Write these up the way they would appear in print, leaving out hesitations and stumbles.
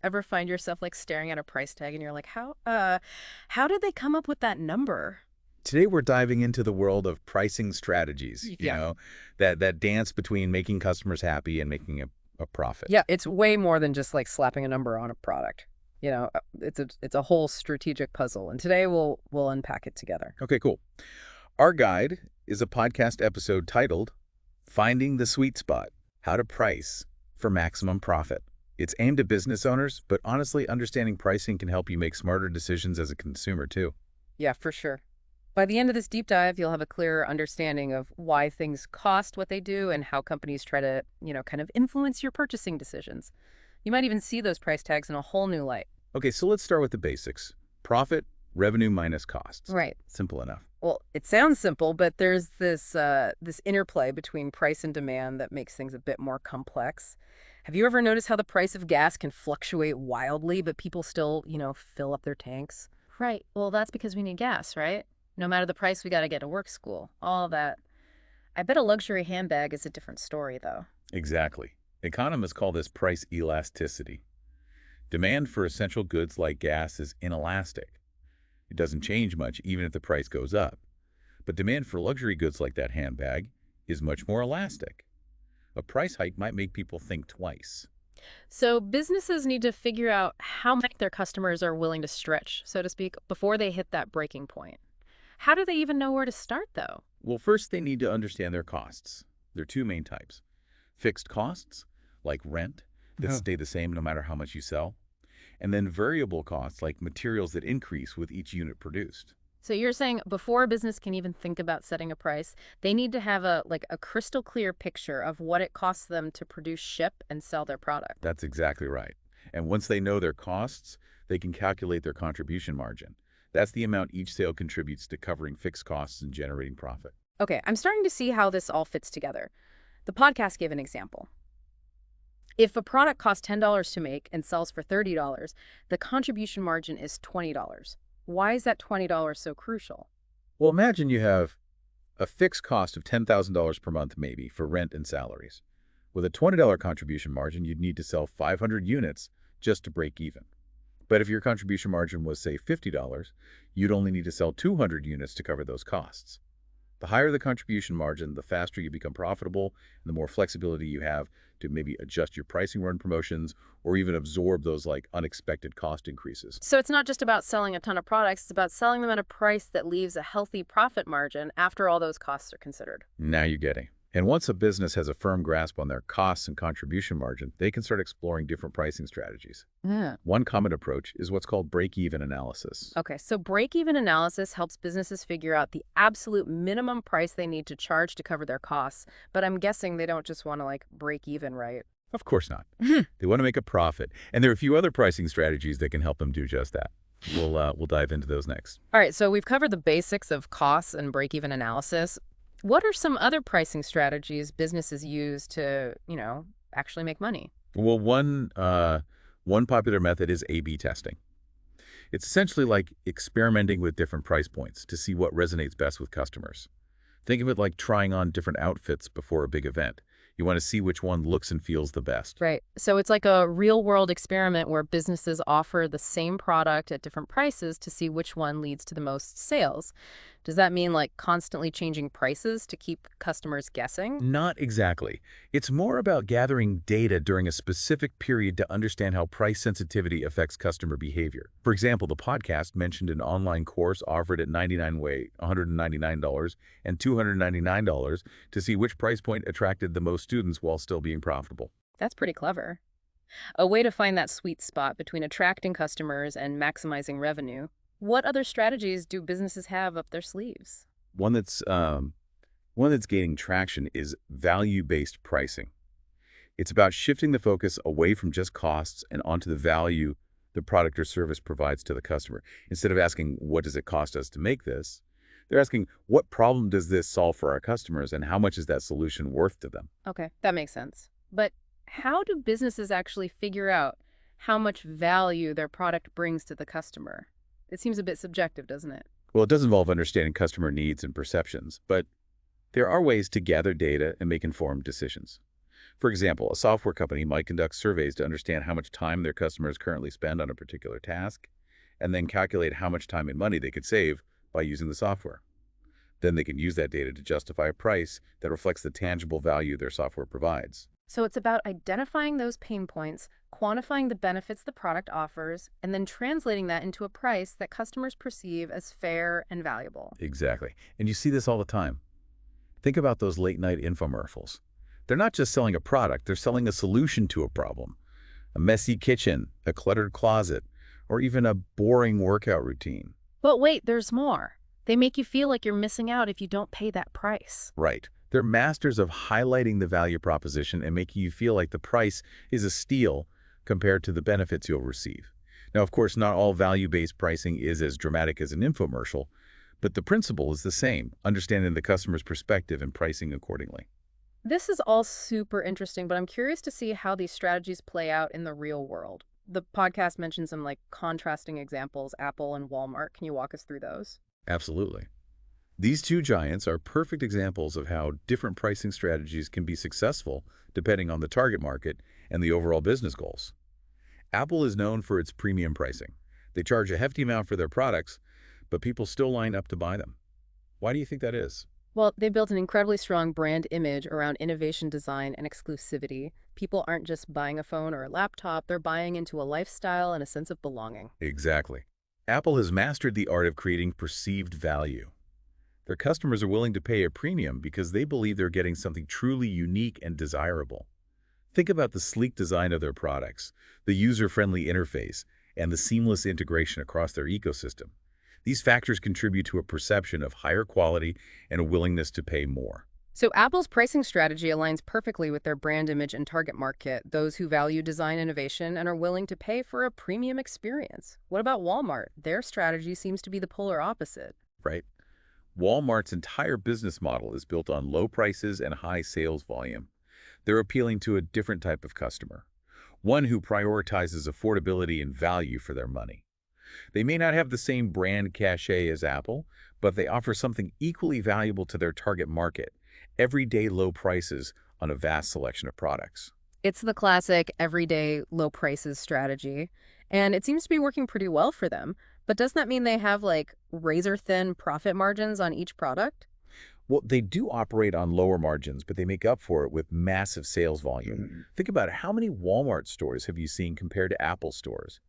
Ever find yourself like staring at a price tag and you're like, how did they come up with that number? Today we're diving into the world of pricing strategies, Yeah. that dance between making customers happy and making a profit. Yeah, it's way more than just like slapping a number on a product. It's a whole strategic puzzle, and today we'll unpack it together. Okay, cool. Our guide is a podcast episode titled Finding the Sweet Spot: How to Price for Maximum Profit. It's aimed at business owners, but honestly, understanding pricing can help you make smarter decisions as a consumer too. Yeah, for sure. By the end of this deep dive, you'll have a clearer understanding of why things cost what they do and how companies try to, kind of influence your purchasing decisions. You might even see those price tags in a whole new light. Okay, so let's start with the basics. Profit, revenue minus costs. Right. Simple enough. Well, it sounds simple, but there's this interplay between price and demand that makes things a bit more complex. Have you ever noticed how the price of gas can fluctuate wildly, but people still, fill up their tanks? Right. Well, that's because we need gas, right? No matter the price, we got to get to work, school, all that. I bet a luxury handbag is a different story, though. Exactly. Economists call this price elasticity. Demand for essential goods like gas is inelastic. It doesn't change much even if the price goes up. But demand for luxury goods like that handbag is much more elastic. A price hike might make people think twice. So businesses need to figure out how much their customers are willing to stretch, so to speak, before they hit that breaking point. How do they even know where to start, though? Well, first they need to understand their costs. There are two main types. Fixed costs, like rent, that stay the same no matter how much you sell. And then variable costs, like materials that increase with each unit produced. So you're saying before a business can even think about setting a price, they need to have a crystal clear picture of what it costs them to produce, ship, and sell their product. That's exactly right. And once they know their costs, they can calculate their contribution margin. That's the amount each sale contributes to covering fixed costs and generating profit. Okay, I'm starting to see how this all fits together. The podcast gave an example. If a product costs $10 to make and sells for $30, the contribution margin is $20. Why is that $20 so crucial? Well, imagine you have a fixed cost of $10,000 per month maybe for rent and salaries. With a $20 contribution margin, you'd need to sell 500 units just to break even. But if your contribution margin was, say, $50, you'd only need to sell 200 units to cover those costs. The higher the contribution margin, the faster you become profitable and the more flexibility you have to maybe adjust your pricing, run promotions, or even absorb those like unexpected cost increases. So it's not just about selling a ton of products, it's about selling them at a price that leaves a healthy profit margin after all those costs are considered. Now you're getting. And once a business has a firm grasp on their costs and contribution margin, they can start exploring different pricing strategies. Yeah. One common approach is what's called break-even analysis. Okay, so break-even analysis helps businesses figure out the absolute minimum price they need to charge to cover their costs. But I'm guessing they don't just want to like break even, right? Of course not. They want to make a profit. And there are a few other pricing strategies that can help them do just that. We'll dive into those next. All right, so we've covered the basics of costs and break-even analysis. What are some other pricing strategies businesses use to, actually make money? Well, one popular method is A/B testing. It's essentially like experimenting with different price points to see what resonates best with customers. Think of it like trying on different outfits before a big event. You want to see which one looks and feels the best. Right. So it's like a real-world experiment where businesses offer the same product at different prices to see which one leads to the most sales. Does that mean like constantly changing prices to keep customers guessing? Not exactly. It's more about gathering data during a specific period to understand how price sensitivity affects customer behavior. For example, the podcast mentioned an online course offered at $199 and $299 to see which price point attracted the most students while still being profitable. That's pretty clever. A way to find that sweet spot between attracting customers and maximizing revenue. What other strategies do businesses have up their sleeves? One that's one that's gaining traction is value-based pricing. It's about shifting the focus away from just costs and onto the value the product or service provides to the customer. Instead of asking, what does it cost us to make this? They're asking, what problem does this solve for our customers and how much is that solution worth to them? Okay, that makes sense. But how do businesses actually figure out how much value their product brings to the customer? It seems a bit subjective, doesn't it? Well, it does involve understanding customer needs and perceptions, but there are ways to gather data and make informed decisions. For example, a software company might conduct surveys to understand how much time their customers currently spend on a particular task, and then calculate how much time and money they could save by using the software. Then they can use that data to justify a price that reflects the tangible value their software provides. So it's about identifying those pain points, quantifying the benefits the product offers, and then translating that into a price that customers perceive as fair and valuable. Exactly. And you see this all the time. Think about those late-night infomercials. They're not just selling a product, they're selling a solution to a problem. A messy kitchen, a cluttered closet, or even a boring workout routine. But wait, there's more. They make you feel like you're missing out if you don't pay that price. Right. They're masters of highlighting the value proposition and making you feel like the price is a steal compared to the benefits you'll receive. Now, of course, not all value-based pricing is as dramatic as an infomercial, but the principle is the same, understanding the customer's perspective and pricing accordingly. This is all super interesting, but I'm curious to see how these strategies play out in the real world. The podcast mentioned some contrasting examples, Apple and Walmart. Can you walk us through those? Absolutely. These two giants are perfect examples of how different pricing strategies can be successful depending on the target market and the overall business goals. Apple is known for its premium pricing. They charge a hefty amount for their products, but people still line up to buy them. Why do you think that is? Well, they built an incredibly strong brand image around innovation, design, and exclusivity. People aren't just buying a phone or a laptop, they're buying into a lifestyle and a sense of belonging. Exactly. Apple has mastered the art of creating perceived value. Their customers are willing to pay a premium because they believe they're getting something truly unique and desirable. Think about the sleek design of their products, the user-friendly interface, and the seamless integration across their ecosystem. These factors contribute to a perception of higher quality and a willingness to pay more. So Apple's pricing strategy aligns perfectly with their brand image and target market, those who value design innovation and are willing to pay for a premium experience. What about Walmart? Their strategy seems to be the polar opposite. Right? Walmart's entire business model is built on low prices and high sales volume. They're appealing to a different type of customer, one who prioritizes affordability and value for their money. They may not have the same brand cachet as Apple, but they offer something equally valuable to their target market: everyday low prices on a vast selection of products. It's the classic everyday low prices strategy, and it seems to be working pretty well for them. But doesn't that mean they have razor-thin profit margins on each product? Well, they do operate on lower margins, but they make up for it with massive sales volume. Think about it. How many Walmart stores have you seen compared to Apple stores?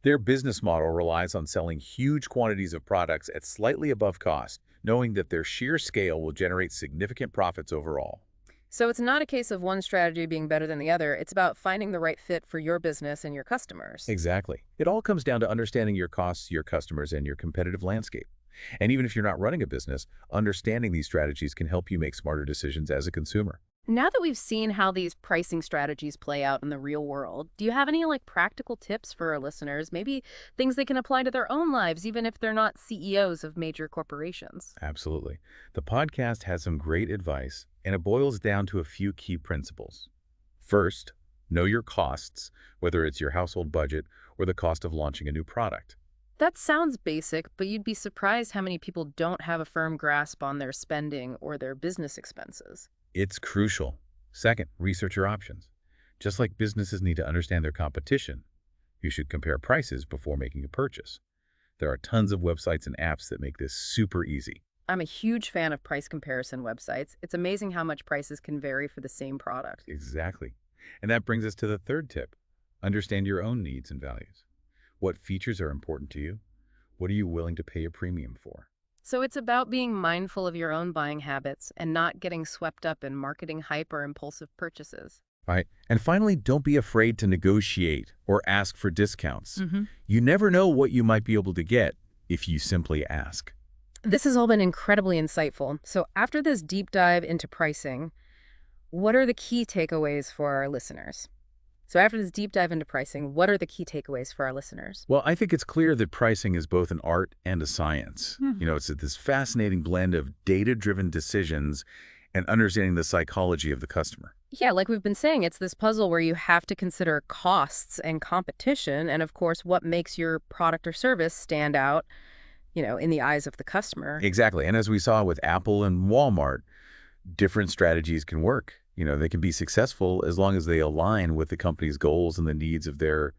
Their business model relies on selling huge quantities of products at slightly above cost, knowing that their sheer scale will generate significant profits overall. So it's not a case of one strategy being better than the other. It's about finding the right fit for your business and your customers. Exactly. It all comes down to understanding your costs, your customers, and your competitive landscape. And even if you're not running a business, understanding these strategies can help you make smarter decisions as a consumer. Now that we've seen how these pricing strategies play out in the real world, do you have any practical tips for our listeners? Maybe things they can apply to their own lives, even if they're not CEOs of major corporations? Absolutely. The podcast has some great advice, and it boils down to a few key principles. First, know your costs, whether it's your household budget or the cost of launching a new product. That sounds basic, but you'd be surprised how many people don't have a firm grasp on their spending or their business expenses. It's crucial. Second, research your options. Just like businesses need to understand their competition, you should compare prices before making a purchase. There are tons of websites and apps that make this super easy. I'm a huge fan of price comparison websites. It's amazing how much prices can vary for the same product. Exactly. And that brings us to the third tip. Understand your own needs and values. What features are important to you? What are you willing to pay a premium for? So it's about being mindful of your own buying habits and not getting swept up in marketing hype or impulsive purchases. Right. And finally, don't be afraid to negotiate or ask for discounts. You never know what you might be able to get if you simply ask. This has all been incredibly insightful. So after this deep dive into pricing, what are the key takeaways for our listeners? So after this deep dive into pricing, what are the key takeaways for our listeners? Well, I think it's clear that pricing is both an art and a science. It's this fascinating blend of data-driven decisions and understanding the psychology of the customer. Yeah, like we've been saying, it's this puzzle where you have to consider costs and competition, and of course, what makes your product or service stand out, in the eyes of the customer. Exactly. And as we saw with Apple and Walmart, different strategies can work. They can be successful as long as they align with the company's goals and the needs of their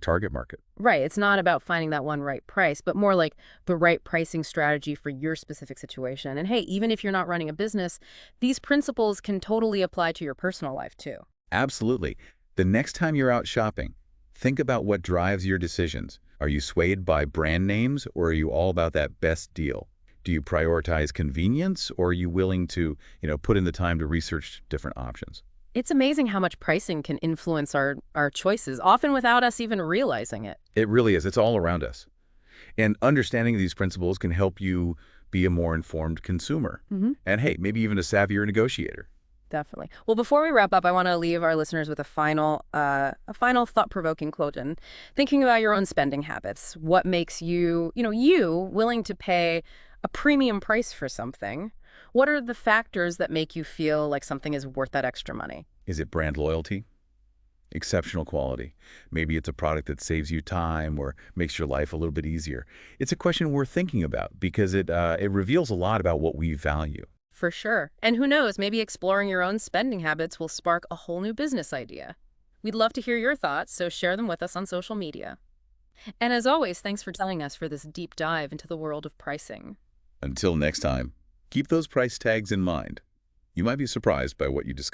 target market. Right. It's not about finding that one right price, but more like the right pricing strategy for your specific situation. And hey, even if you're not running a business, these principles can totally apply to your personal life too. Absolutely. The next time you're out shopping, think about what drives your decisions. Are you swayed by brand names, or are you all about that best deal? Do you prioritize convenience, or are you willing to, put in the time to research different options? It's amazing how much pricing can influence our choices, often without us even realizing it. It really is. It's all around us. And understanding these principles can help you be a more informed consumer. And hey, maybe even a savvier negotiator. Definitely. Well, before we wrap up, I want to leave our listeners with a final thought-provoking quote. And thinking about your own spending habits, what makes you willing to pay a premium price for something? What are the factors that make you feel like something is worth that extra money? Is it brand loyalty? Exceptional quality? Maybe it's a product that saves you time or makes your life a little bit easier. It's a question worth thinking about because it reveals a lot about what we value. For sure. And who knows, maybe exploring your own spending habits will spark a whole new business idea. We'd love to hear your thoughts, so share them with us on social media. And as always, thanks for joining us for this deep dive into the world of pricing. Until next time, keep those price tags in mind. You might be surprised by what you discover.